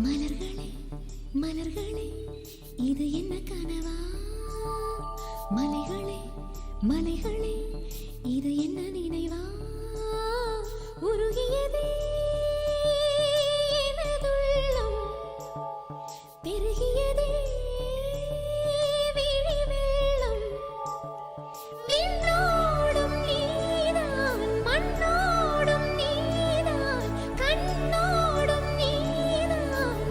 மலர்களே மலர்களே இது என்ன கனவா? மலைகளே மலைகளே இது என்ன நினைவா? உருகியதே எனதுள்ளம், பெருகியதே விழி வெள்ளம். விண்ணோடும் நீதான், மண்ணோடும் நீதான், கண்ணோடும் நீதான்.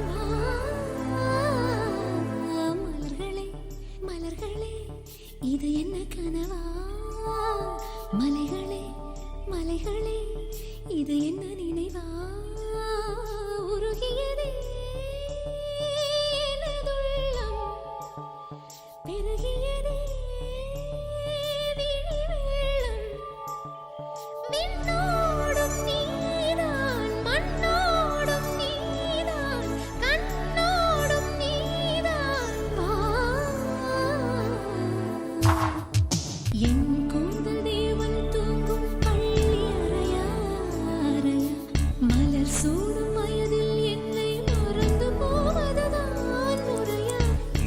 மலர்களே மலர்களே இது என்ன கனவா? மலைகளே மலைகளே இது என்ன நினைவா? உருகியதே எனதுள்ளம், பெருகியதே விழி வெள்ளம். விண்ணோடும் நீதான், மண்ணோடும் நீதான், கண்ணோடும் நீதான். என் கூந்தல் தேவன் தூங்கும் பள்ளி அறையா அறையா? மலர் சூடும் வயதில் என்னை மறந்து போவதுதான் முறையா?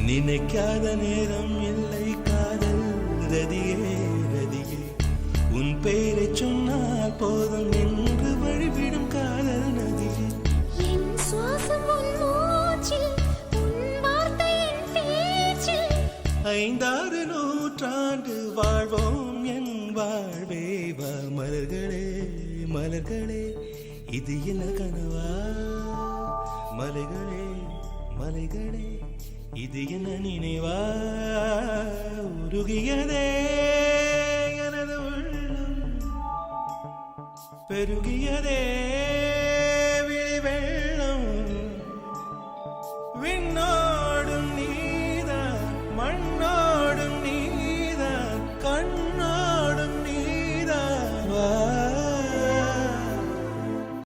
நினைக்காத நேரம் இல்லை காதல் ரதியே ரதியே, உன் பெயரை சொன்னால் போதும் என்று வழிவிடும் காதல் நதியே. என் சுவாசம் உன் மூச்சில், உன் வார்த்தை என் பேச்சில். 5-6 நூற்றாண்டு வாழ்வோம் என் வாழ்வே வா. மலர்களே மலர்களே இது என்ன கனவா? மலைகளே மலைகளே இது என்ன நினைவா? உருகியதே எனது உள்ளம், பெருகியதே விழி வெள்ளம். விண்ணோடும் நீதான், மண்ணோ